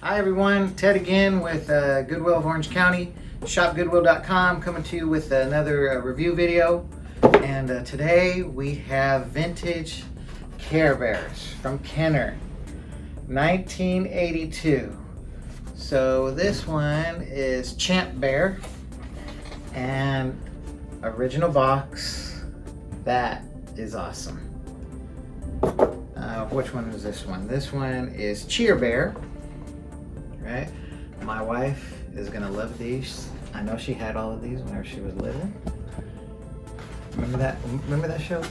Hi everyone, Ted again with Goodwill of Orange County, shopgoodwill.com, coming to you with another review video. And today we have vintage Care Bears from Kenner, 1982. So this one is Champ Bear and original box. That is awesome. Which one is this one? This one is Cheer Bear. Right? My wife is gonna love these. I know she had all of these whenever she was living. Remember that show?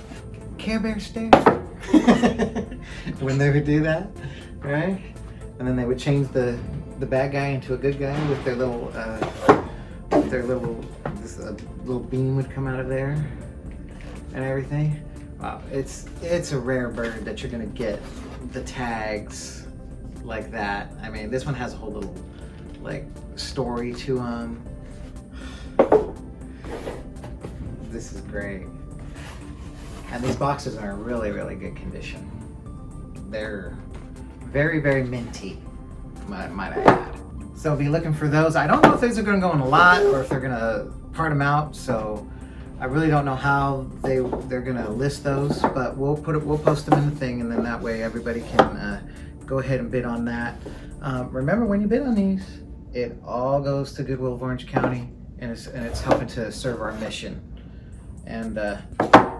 Care Bear Stare? When they would do that, right? And then they would change the bad guy into a good guy with their little little beam would come out of there and everything. Wow, it's a rare bird that you're gonna get the tags like that. I mean, this one has a whole little like story to them. This is great. And these boxes are in really, really good condition. They're very, very minty, might I add. So be looking for those. I don't know if these are gonna go in a lot or if they're gonna part them out. So I really don't know how they're gonna list those, but we'll post them in the thing, and then that way everybody can go ahead and bid on that. Remember, when you bid on these, it all goes to Goodwill of Orange County, and it's helping to serve our mission. And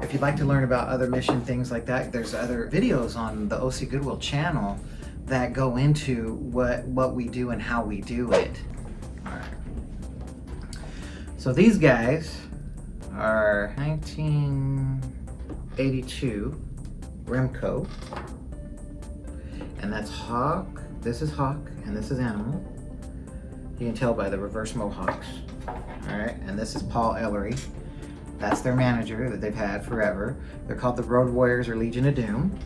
if you'd like to learn about other mission things like that, there's other videos on the OC Goodwill channel that go into what we do and how we do it. All right. So these guys are 1982 Remco. And that's Hawk, this is Hawk, and this is Animal. You can tell by the reverse mohawks. All right, and this is Paul Ellery. That's their manager that they've had forever. They're called the Road Warriors or Legion of Doom.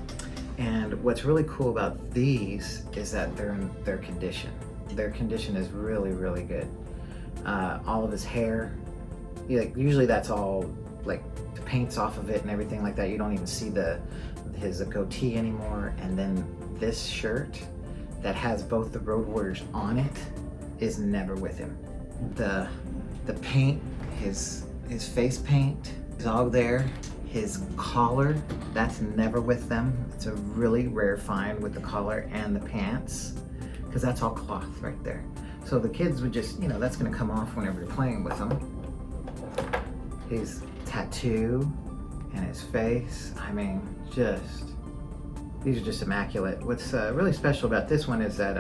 And what's really cool about these is that they're in their condition. Their condition is really, really good. All of his hair, usually that's all like the paint's off of it and everything like that. You don't even see his goatee anymore. And then this shirt that has both the Road Warriors on it is never with him. The paint, his face paint is all there. His collar, that's never with them. It's a really rare find with the collar and the pants, because that's all cloth right there. So the kids would just, that's gonna come off whenever you're playing with them. His tattoo and his face, I mean, these are just immaculate. What's really special about this one is that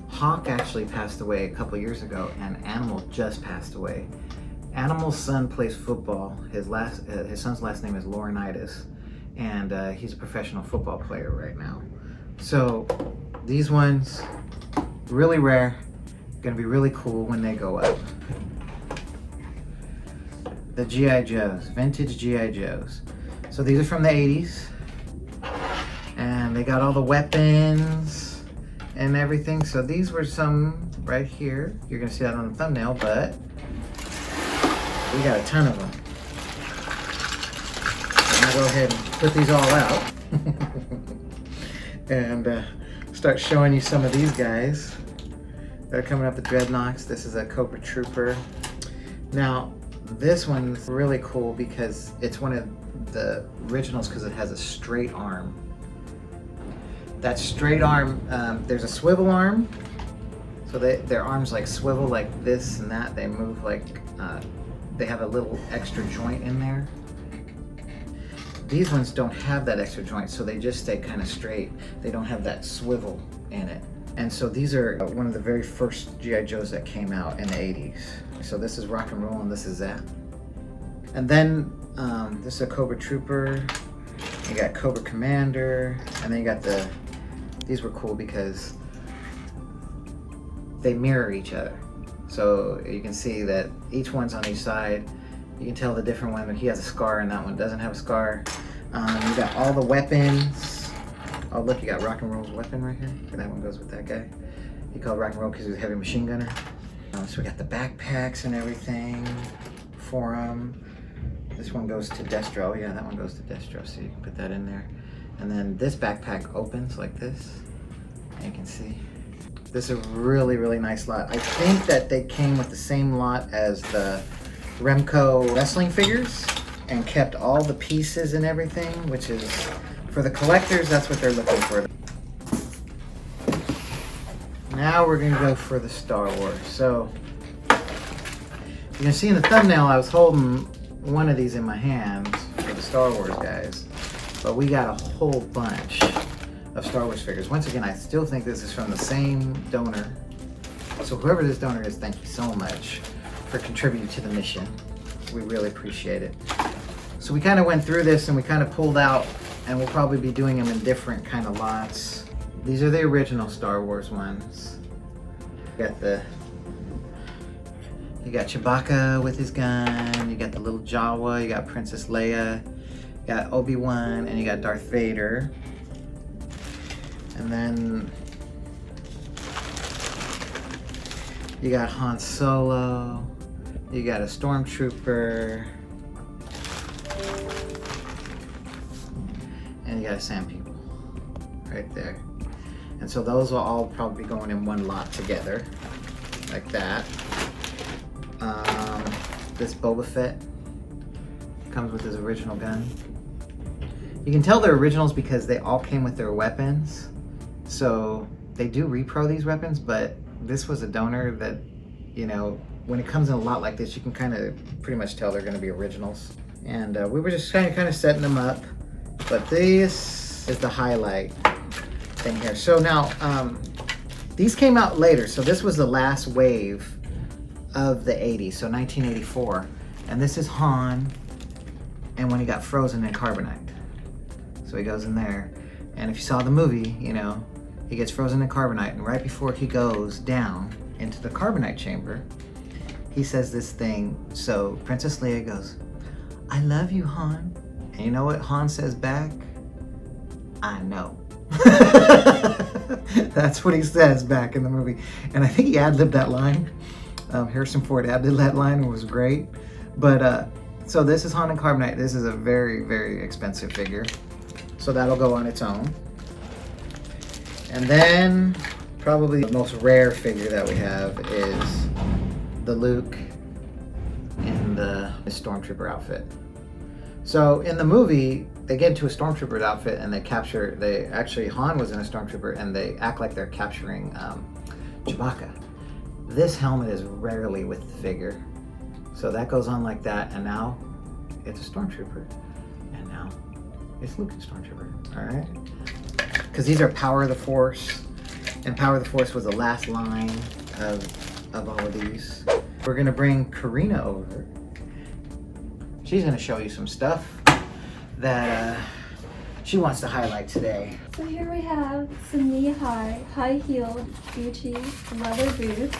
Hawk actually passed away a couple years ago, and Animal just passed away. Animal's son plays football. His son's last name is Laurinaitis, and he's a professional football player right now. So these ones, really rare, gonna be really cool when they go up. The G.I. Joes, vintage G.I. Joes. So these are from the 80s. And they got all the weapons and everything. So these were some right here. You're gonna see that on the thumbnail, but we got a ton of them. I'm gonna go ahead and put these all out and start showing you some of these guys that are coming up with dreadnoughts. This is a Cobra Trooper. Now, this one's really cool because it's one of the originals because it has a straight arm. That straight arm, there's a swivel arm, so their arms like swivel like this and that. They move like, they have a little extra joint in there. These ones don't have that extra joint, so they just stay kind of straight. They don't have that swivel in it. And so these are one of the very first G.I. Joes that came out in the 80s. So this is Rock and Roll and this is that. And then this is a Cobra Trooper. You got Cobra Commander, and then you got these were cool because they mirror each other. So you can see that each one's on each side. You can tell the different one. He has a scar and that one doesn't have a scar. You got all the weapons. Oh look, you got Rock and Roll's weapon right here. And that one goes with that guy. He called Rock and Roll because he was a heavy machine gunner. So we got the backpacks and everything for him. This one goes to Destro. Yeah, that one goes to Destro, so you can put that in there. And then this backpack opens like this. And you can see This is a really, really nice lot. I think that they came with the same lot as the Remco wrestling figures and kept all the pieces and everything, which is, for the collectors, that's what they're looking for. Now we're gonna go for the Star Wars. So, you can see in the thumbnail I was holding one of these in my hands for the Star Wars guys, but we got a whole bunch of Star Wars figures. Once again, I still think this is from the same donor. So whoever this donor is, thank you so much for contributing to the mission. We really appreciate it. So we kind of went through this and we kind of pulled out, and we'll probably be doing them in different kind of lots. These are the original Star Wars ones. You got Chewbacca with his gun, you got the little Jawa, you got Princess Leia, you got Obi-Wan, and you got Darth Vader. And then you got Han Solo, you got a Stormtrooper, and you got a Sand People right there. And so those will all probably be going in one lot together, like that. This Boba Fett comes with his original gun. You can tell they're originals because they all came with their weapons. So they do repro these weapons, but this was a donor that, you know, when it comes in a lot like this, you can kind of pretty much tell they're going to be originals. And we were just kind of setting them up, but this is the highlight thing here. So now, these came out later. So this was the last wave of the 80s, so 1984. And this is Han, and when he got frozen in carbonite. So he goes in there, and if you saw the movie, you know, he gets frozen in carbonite, and right before he goes down into the carbonite chamber, he says this thing. So Princess Leia goes, "I love you, Han." And you know what Han says back? "I know." That's what he says back in the movie. And I think he ad-libbed that line. Harrison Ford ad-libbed that line, and it was great. But so this is Han in carbonite. This is a very, very expensive figure. So that'll go on its own. And then probably the most rare figure that we have is the Luke in the Stormtrooper outfit. So in the movie, they get into a Stormtrooper outfit and actually Han was in a Stormtrooper and they act like they're capturing Chewbacca. This helmet is rarely with the figure. So that goes on like that, and now it's a Stormtrooper. And now it's Luke and Stormtrooper, all right? Because these are Power of the Force, and Power of the Force was the last line of all of these. We're gonna bring Karina over. She's gonna show you some stuff that she wants to highlight today. So here we have some knee-high, high-heeled Gucci leather boots.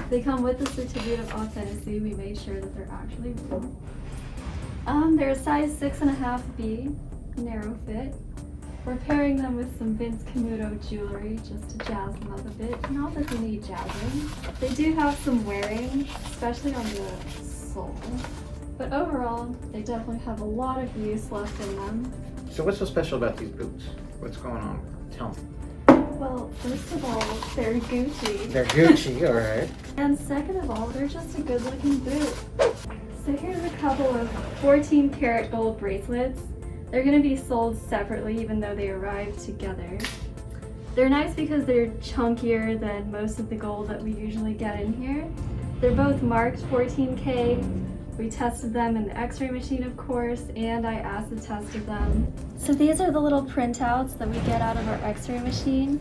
They come with a certificate of authenticity. We made sure that they're actually real. They're a size 6.5B, narrow fit. We're pairing them with some Vince Camuto jewelry just to jazz them up a bit. Not that they need jazzing. They do have some wearing, especially on the sole. But overall, they definitely have a lot of use left in them. So what's so special about these boots? What's going on? Tell me. Well, first of all, they're Gucci. They're Gucci, all right. And second of all, they're just a good-looking boot. So here's a couple of 14 karat gold bracelets. They're going to be sold separately even though they arrived together. They're nice because they're chunkier than most of the gold that we usually get in here. They're both marked 14K. We tested them in the x-ray machine, of course, and I acid tested them. So these are the little printouts that we get out of our x-ray machine.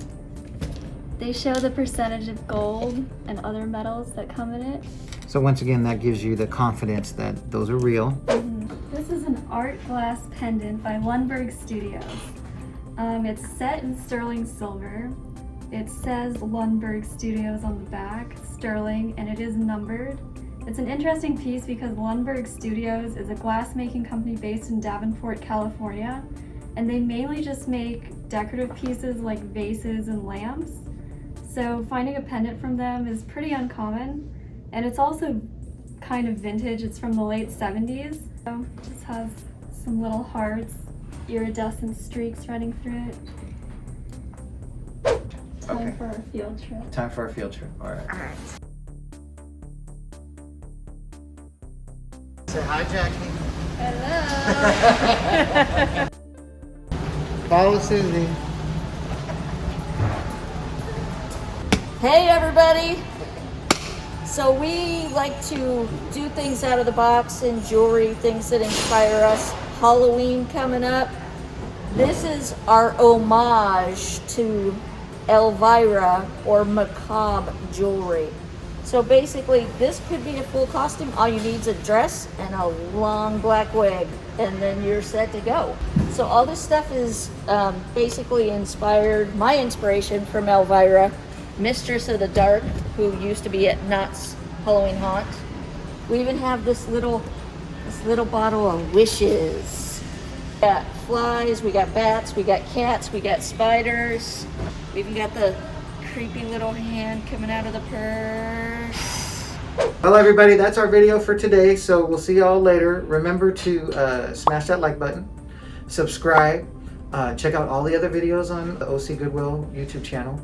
They show the percentage of gold and other metals that come in it. So once again, that gives you the confidence that those are real. This is an art glass pendant by Lundberg Studios. It's set in sterling silver. It says Lundberg Studios on the back, sterling, and it is numbered. It's an interesting piece because Lundberg Studios is a glass-making company based in Davenport, California, and they mainly just make decorative pieces like vases and lamps. So finding a pendant from them is pretty uncommon, and it's also kind of vintage. It's from the late 70s. So this has some little hearts, iridescent streaks running through it. Time Okay. for our field trip. Time for a field trip. All right. All right. Say hi, Jackie. Hello. Follow Susie. Hey everybody! So we like to do things out of the box and jewelry, things that inspire us. Halloween coming up. This is our homage to Elvira or Macabre jewelry. So basically this could be a full costume. All you need is a dress and a long black wig and then you're set to go. So all this stuff is basically inspired, my inspiration from Elvira, Mistress of the Dark, who used to be at Knott's Halloween Haunt. We even have this little bottle of wishes. We got flies, we got bats, we got cats, we got spiders. We even got the creepy little hand coming out of the purse. Well, everybody, that's our video for today. So we'll see y'all later. Remember to smash that like button, subscribe, check out all the other videos on the OC Goodwill YouTube channel.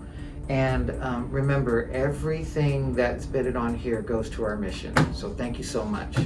And remember, everything that's bidded on here goes to our mission. So thank you so much.